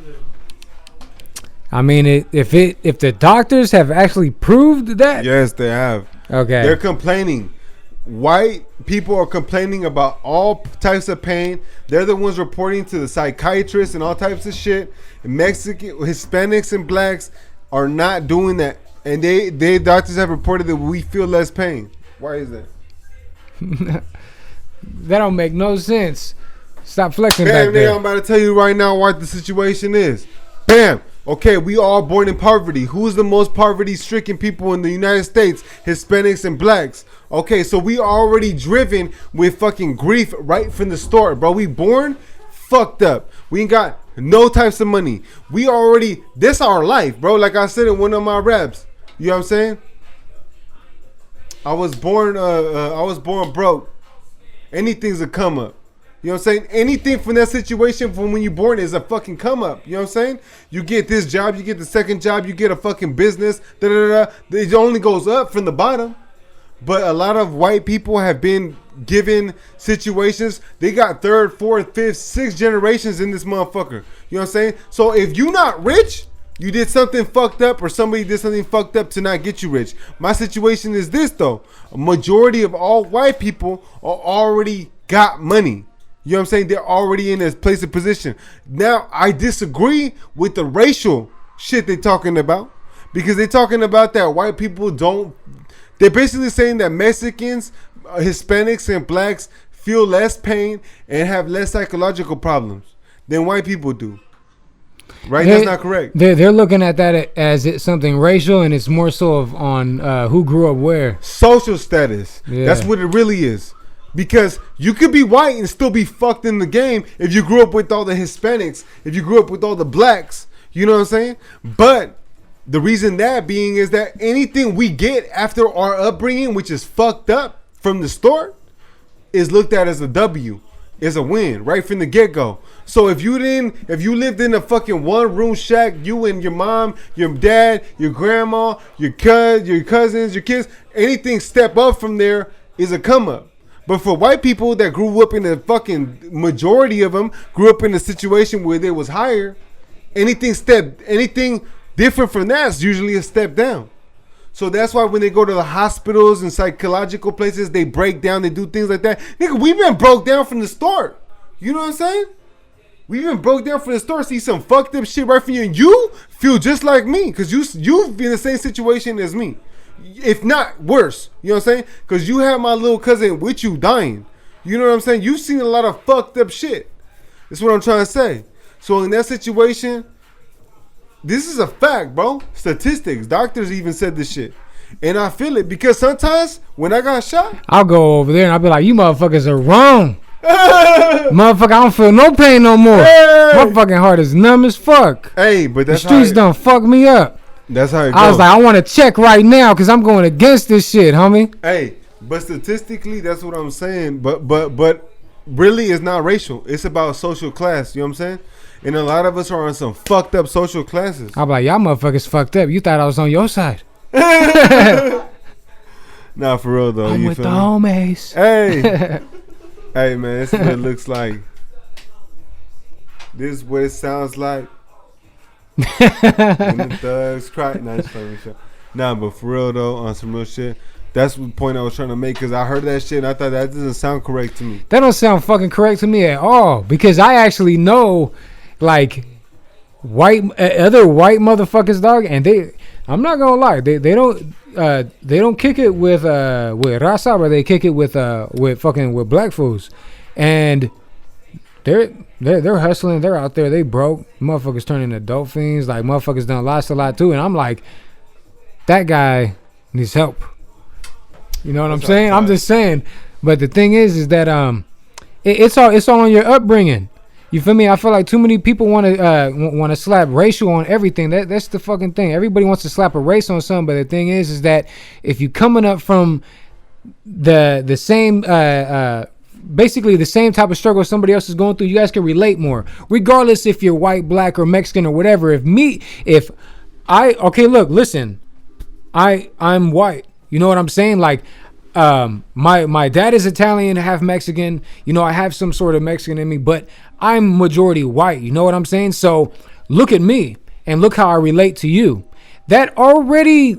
I mean, if the doctors have actually proved that, Yes, they have. okay, They're complaining. White people are complaining about all types of pain. They're the ones reporting to the psychiatrists and all types of shit. Mexican, Hispanics, and blacks are not doing that, and they doctors have reported that we feel less pain. Why is that? that don't make no sense. Stop flexing Bam, back nigga, there. I'm about to tell you right now what the situation is. Bam. Okay, we all born in poverty. Who's the most poverty-stricken people in the United States? Hispanics and blacks. Okay, so we already driven with fucking grief right from the start, bro. We born fucked up. We ain't got no types of money. We already, this our life, bro. Like I said in one of my raps. You know what I'm saying? I was born broke. Anything's a come up. You know what I'm saying? Anything from that situation from when you're born is a fucking come up. You know what I'm saying? You get this job, you get the second job, you get a fucking business. It only goes up from the bottom. But a lot of white people have been given situations. They got third, fourth, fifth, sixth generations in this motherfucker. You know what I'm saying? So if you not rich, you did something fucked up, or somebody did something fucked up to not get you rich. My situation is this though. A majority of all white people are already got money. You know what I'm saying? They're already in this place of position. Now, I disagree with the racial shit they're talking about. Because they're talking about that white people don't... They're basically saying that Mexicans, Hispanics, and blacks feel less pain and have less psychological problems than white people do. Right? That's not correct. They're looking at that as it's something racial, and it's more so of on who grew up where. Social status. Yeah. That's what it really is. Because you could be white and still be fucked in the game if you grew up with all the Hispanics, if you grew up with all the blacks. You know what I'm saying? But the reason that being is that anything we get after our upbringing, which is fucked up from the start, is looked at as a W, is a win right from the get-go. So if you lived in a fucking one-room shack, you and your mom, your dad, your grandma, your cousins, your kids, anything step up from there is a come up. But for white people that grew up in the fucking majority of them grew up in a situation where there was higher, anything different from that is usually a step down. So that's why when they go to the hospitals and psychological places, they break down, they do things like that. Nigga, we've been broke down from the start. You know what I'm saying? We've been broke down from the start. See some fucked up shit right from you, and you feel just like me because you've been in the same situation as me, if not worse. You know what I'm saying? Because you have my little cousin with you dying. You know what I'm saying? You've seen a lot of fucked up shit. That's what I'm trying to say. So in that situation, this is a fact, bro. Statistics. Doctors even said this shit. And I feel it because sometimes when I got shot, I'll go over there and I'll be like, you motherfuckers are wrong. Motherfucker, I don't feel no pain no more. Hey. My fucking heart is numb as fuck. Hey, but that's the streets done fuck me up. That's how it goes. I was like, I want to check right now because I'm going against this shit, homie. Hey, but statistically, that's what I'm saying. But really, it's not racial. It's about social class. You know what I'm saying? And a lot of us are on some fucked up social classes. I'm like, y'all motherfuckers fucked up. You thought I was on your side. Nah, for real though. I'm you with the me? homies. Hey. Hey man, this is what it looks like. This is what it sounds like. When the thugs cry. Nah, but for real though, on some real shit. That's the point I was trying to make because I heard that shit and I thought that doesn't sound correct to me. That don't sound fucking correct to me at all because I actually know like other white motherfuckers, dog, and I'm not gonna lie, they don't kick it with raza, but they kick it with black fools, and they're hustling, they're out there, they broke, motherfuckers turning into dope fiends, like motherfuckers done lost a lot too, and I'm like, that guy needs help. You know what I'm saying? I'm just saying, but the thing is that it's all on your upbringing. You feel me? I feel like too many people want to slap racial on everything. That's the fucking thing. Everybody wants to slap a race on something, but the thing is that if you coming up from the same basically the same type of struggle somebody else is going through, you guys can relate more, regardless if you're white, black, or Mexican or whatever. I'm white. You know what I'm saying? Like, my dad is Italian, half Mexican. You know, I have some sort of Mexican in me, but I'm majority white. You know what I'm saying? So look at me and look how I relate to you. That's already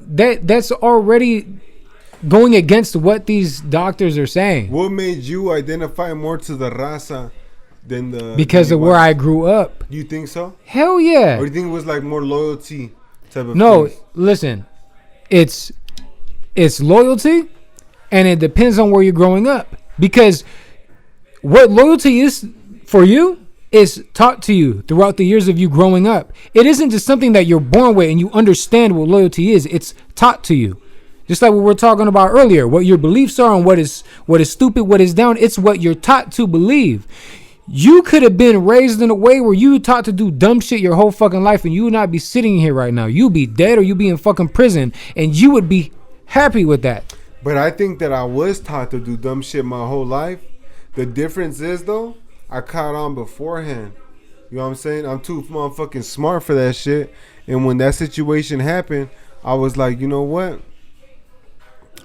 going against what these doctors are saying. What made you identify more to the raza than the? Because of where I grew up. You think so? Hell yeah. Or do you think it was like more loyalty type of? No, things? Listen, it's loyalty, and it depends on where you're growing up. Because what loyalty is for you is taught to you throughout the years of you growing up. It isn't just something that you're born with and you understand what loyalty is. It's taught to you. Just like what we were talking about earlier, what your beliefs are and what is stupid, what is down. It's what you're taught to believe. You could have been raised in a way where you taught to do dumb shit your whole fucking life, and you would not be sitting here right now. You'd be dead or you'd be in fucking prison, and you would be happy with that. But I think that I was taught to do dumb shit my whole life. The difference is though, I caught on beforehand. You know what I'm saying? I'm too motherfucking smart for that shit. And when that situation happened, I was like, you know what?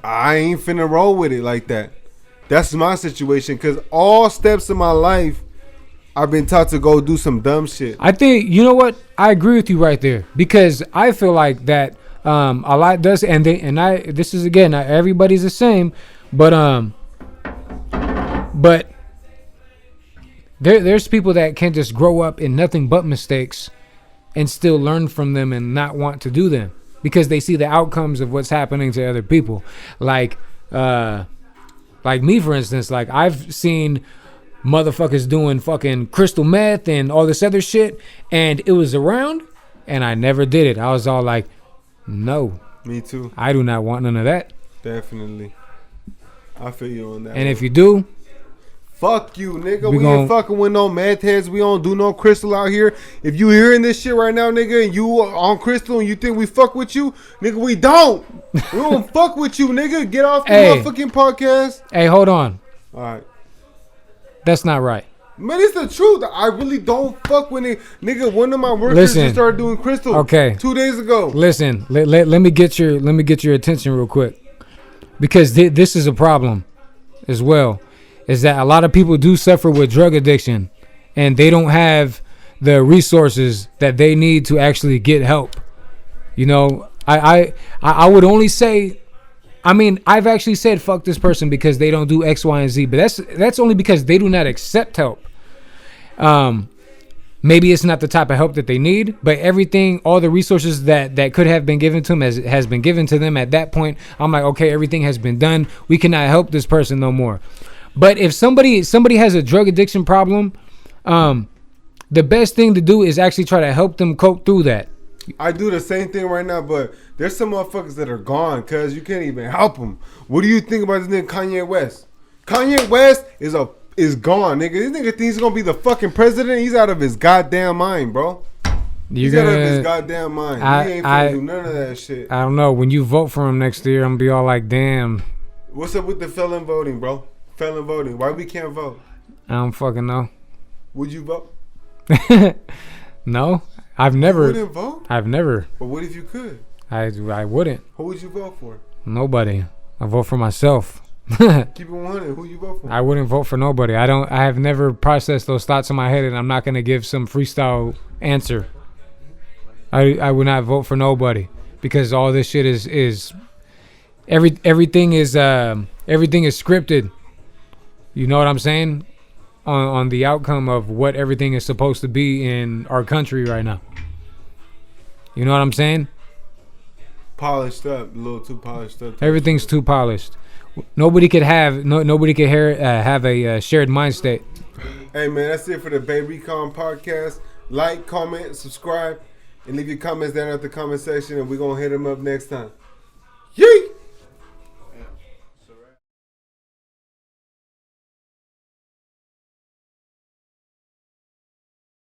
I ain't finna roll with it like that. That's my situation. Cause all steps in my life, I've been taught to go do some dumb shit. I think, you know what? I agree with you right there. Because I feel like that a lot does, this is again, not everybody's the same, but there's people that can just grow up in nothing but mistakes and still learn from them and not want to do them because they see the outcomes of what's happening to other people. Like Like me, for instance, like I've seen motherfuckers doing fucking crystal meth and all this other shit, and it was around, and I never did it. I was all like, no. Me too. I do not want none of that. Definitely. I feel you on that. And if you do, fuck you, nigga. We ain't fucking with no meth heads. We don't do no crystal out here. If you hearing this shit right now, nigga, and you on crystal and you think we fuck with you, nigga, we don't. We don't fuck with you, nigga. Get off the motherfucking podcast. Hey, hold on. All right. That's not right. Man, it's the truth. I really don't fuck with it. Nigga, one of my workers just started doing crystal 2 days ago. Listen, let me get your attention real quick. Because this is a problem as well. Is that a lot of people do suffer with drug addiction, and they don't have the resources that they need to actually get help. You know, I would only say, I mean, I've actually said fuck this person because they don't do X, Y, and Z, but that's only because they do not accept help. Maybe it's not the type of help that they need, but everything, all the resources that could have been given to them has been given to them at that point. I'm like, okay, everything has been done. We cannot help this person no more. But if somebody has a drug addiction problem, the best thing to do is actually try to help them cope through that. I do the same thing right now, but there's some motherfuckers that are gone because you can't even help them. What do you think about this nigga Kanye West? Kanye West is gone, nigga. This nigga thinks he's gonna be the fucking president. He's out of his goddamn mind, bro. He's out of his goddamn mind. He ain't finna do none of that shit. I don't know. When you vote for him next year, I'm gonna be all like, damn. What's up with the felon voting, bro? Felon voting. Why we can't vote? I don't fucking know. Would you vote? No, I've never. You wouldn't vote? I've never. But what if you could? I wouldn't. Who would you vote for? Nobody. I vote for myself. Keep it 100. Who you vote for? I wouldn't vote for nobody. I have never processed those thoughts in my head, and I'm not gonna give some freestyle answer. I would not vote for nobody because all this shit is everything is scripted. You know what I'm saying? On the outcome of what everything is supposed to be in our country right now. You know what I'm saying? Polished up, a little too polished up. Everything's too polished. Nobody could have a shared mind state. Hey man, that's it for the Bay Recon podcast. Like, comment, subscribe, and leave your comments down at the comment section, and we're gonna hit them up next time. Yeet!